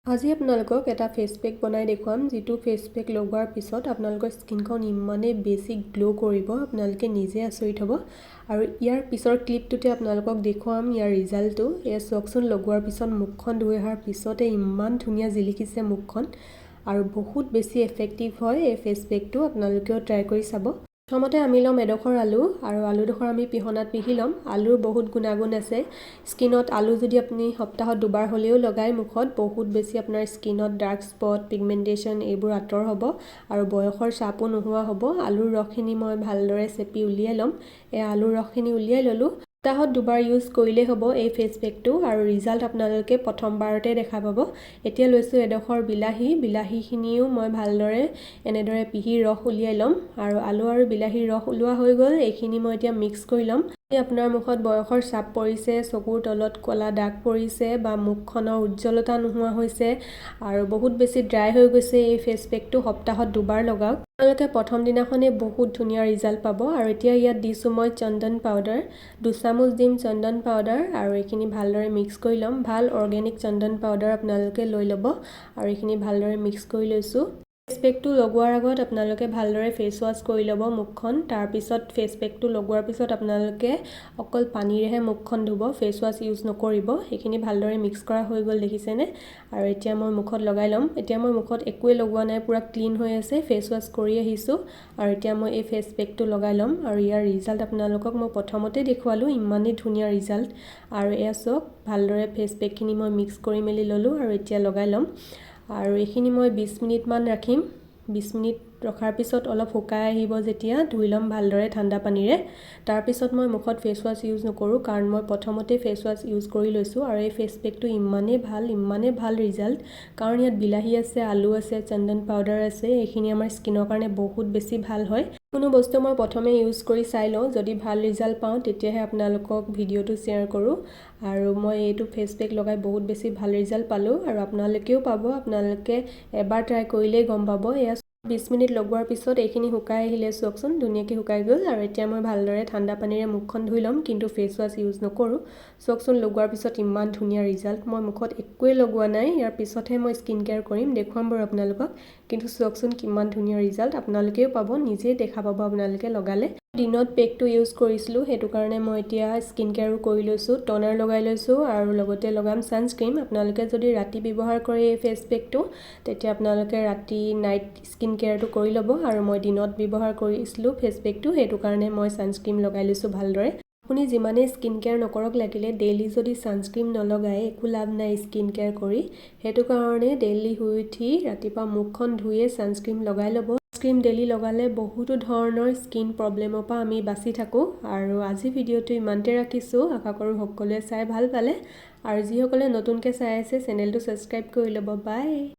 আজি আপোনালোকক এটা ফেচ পেক বনাই দেখুৱাম যিটো ফেচ পেক লগোৱাৰ পিছত আপোনালোকৰ স্কিনখন ইমানেই বেছি গ্লো কৰিব আপোনালোকে নিজে আচৰিত হ'ব আৰু ইয়াৰ পিছৰ ক্লিপটোতে আপোনালোকক দেখুৱাম ইয়াৰ ৰিজাল্টটো এয়া চাওকচোন লগোৱাৰ পিছত মুখখন ধুই অহাৰ পিছতে ইমান ধুনীয়া জিলিকিছে মুখখন আৰু বহুত বেছি এফেক্টিভ হয় এই ফেচ পেকটো আপোনালোকেও ট্ৰাই কৰি চাব প্ৰথমতে আমি ল'ম এডোখৰ আলু আৰু আলুডোখৰ আমি পিহনাত পিহি ল'ম আলুৰ বহুত গুণাগুণ আছে স্কিনত আলু যদি আপুনি সপ্তাহত দুবাৰ হ'লেও লগাই মুখত বহুত বেছি আপোনাৰ স্কিনত ডাৰ্ক স্পট পিগমেণ্টেশ্যন এইবোৰ আঁতৰ হ'ব আৰু বয়সৰ চাপো নোহোৱা হ'ব আলুৰ ৰসখিনি মই ভালদৰে চেপি উলিয়াই ল'ম এই আলুৰ ৰসখিনি উলিয়াই ল'লোঁ সপ্তাহত দুবাৰ ইউজ কৰিলেই হ'ব এই ফেচ পেকটো আৰু ৰিজাল্ট আপোনালোকে প্ৰথমবাৰতে দেখা পাব এতিয়া লৈছোঁ এডোখৰ বিলাহীখিনিও মই ভালদৰে এনেদৰে পিহি ৰস উলিয়াই ল'ম আৰু আলু আৰু বিলাহীৰ ৰস ওলোৱা হৈ গ'ল এইখিনি মই এতিয়া মিক্স কৰি ল'ম আপোনাৰ মুখত বয়সৰ চাপ পৰিছে চকুৰ তলত ক'লা দাগ পৰিছে বা মুখখনৰ উজ্জ্বলতা নোহোৱা হৈছে আৰু বহুত বেছি ড্ৰাই হৈ গৈছে এই ফেচ পেকটো সপ্তাহত দুবাৰ লগাওক আপোনালোকে প্ৰথম দিনাখনেই বহুত ধুনীয়া ৰিজাল্ট পাব আৰু এতিয়া ইয়াত দিছোঁ মই চন্দন পাউডাৰ 2 চামুচ দিম চন্দন পাউডাৰ আৰু এইখিনি ভালদৰে মিক্স কৰি ল'ম ভাল অৰ্গেনিক চন্দন পাউডাৰ আপোনালোকে লৈ ল'ব আৰু এইখিনি ভালদৰে মিক্স কৰি লৈছোঁ ফেচ পেকটো লগোৱাৰ আগত আপোনালোকে ভালদৰে ফেচ ৱাছ কৰি ল'ব মুখখন তাৰপিছত ফেচ পেকটো লগোৱাৰ পিছত আপোনালোকে অকল পানীৰেহে মুখখন ধুব ফেচ ৱাছ ইউজ নকৰিব সেইখিনি ভালদৰে মিক্স কৰা হৈ গ'ল দেখিছেনে আৰু এতিয়া মই মুখত লগাই ল'ম এতিয়া মই মুখত একোৱে লগোৱা নাই পুৰা ক্লিন হৈ আছে ফেচ ৱাছ কৰি আহিছোঁ আৰু এতিয়া মই এই ফেচ পেকটো লগাই ল'ম আৰু ইয়াৰ ৰিজাল্ট আপোনালোকক মই প্ৰথমতে দেখুৱালোঁ ইমানেই ধুনীয়া ৰিজাল্ট আৰু এয়া চাওক ভালদৰে ফেচ পেকখিনি মই মিক্স কৰি মেলি ল'লোঁ আৰু এতিয়া লগাই ল'ম আৰু এইখিনি মই 20 মিনিটমান ৰাখিম 20 মিনিট ৰখাৰ পিছত অলপ শুকাই আহিব যেতিয়া ধুই ল'ম ভালদৰে ঠাণ্ডা পানীৰে তাৰপিছত মই মুখত ফেচ ৱাছ ইউজ নকৰোঁ কাৰণ মই প্ৰথমতে ফেচ ৱাছ ইউজ কৰি লৈছোঁ আৰু এই ফেচ পেকটো ইমানেই ভাল ৰিজাল্ট কাৰণ ইয়াত বিলাহী আছে আলু আছে চন্দন পাউডাৰ আছে এইখিনি আমাৰ স্কিনৰ কাৰণে বহুত বেছি ভাল হয় কোনো বস্তু মই প্ৰথমে ইউজ কৰি চাই লওঁ যদি ভাল ৰিজাল্ট পাওঁ তেতিয়াহে আপোনালোকক ভিডিঅ'টো শ্বেয়াৰ কৰোঁ আৰু মই এইটো ফেচ পেক লগাই বহুত বেছি ভাল ৰিজাল্ট পালোঁ আৰু আপোনালোকেও পাব আপোনালোকে এবাৰ ট্ৰাই কৰিলেই গম পাব এয়া 20 মিনিট লগোৱাৰ পিছত এইখিনি শুকাই আহিলে চাওকচোন ধুনীয়াকৈ শুকাই গ'ল আৰু এতিয়া মই ভালদৰে ঠাণ্ডা পানীৰে মুখখন ধুই ল'ম কিন্তু ফেচ ৱাছ ইউজ নকৰোঁ চাওকচোন লগোৱাৰ পিছত ইমান ধুনীয়া ৰিজাল্ট মই মুখত একোৱে লগোৱা নাই ইয়াৰ পিছতহে মই স্কিন কেয়াৰ কৰিম দেখুৱাম বাৰু আপোনালোকক কিন্তু চাওকচোন কিমান ধুনীয়া ৰিজাল্ট আপোনালোকেও পাব নিজেই দেখা পাব আপোনালোকে লগালে দিনত পেকটো ইউজ কৰিছিলোঁ সেইটো কাৰণে মই এতিয়া স্কিন কেয়াৰো কৰি লৈছোঁ টনাৰ লগাই লৈছোঁ আৰু লগতে লগাম ছানস্ক্ৰীম আপোনালোকে যদি ৰাতি ব্যৱহাৰ কৰে এই ফেচ পেকটো তেতিয়া আপোনালোকে ৰাতি নাইট স্কিন কেয়াৰটো কৰি ল'ব আৰু মই দিনত ব্যৱহাৰ কৰিছিলোঁ ফেচ পেকটো সেইটো কাৰণে মই ছানস্ক্ৰীম লগাই লৈছোঁ ভালদৰে আপুনি যিমানেই স্কিন কেয়াৰ নকৰক লাগিলে ডেইলি যদি ছানস্ক্ৰীম নলগায় একো লাভ নাই স্কিন কেয়াৰ কৰি সেইটো কাৰণে ডেইলি শুই উঠি ৰাতিপুৱা মুখখন ধুয়ে ছানস্ক্ৰীম লগাই ল'ব ছানস্ক্ৰীম ডেইলি লগালে বহুতো ধৰণৰ স্কিন প্ৰব্লেমৰ পৰা আমি বাচি থাকোঁ আৰু আজি ভিডিঅ'টো ইমানতে ৰাখিছোঁ আশা কৰোঁ সকলোৱে চাই ভাল পালে আৰু যিসকলে নতুনকৈ চাই আছে চেনেলটো ছাবস্ক্ৰাইব কৰি ল'ব বাই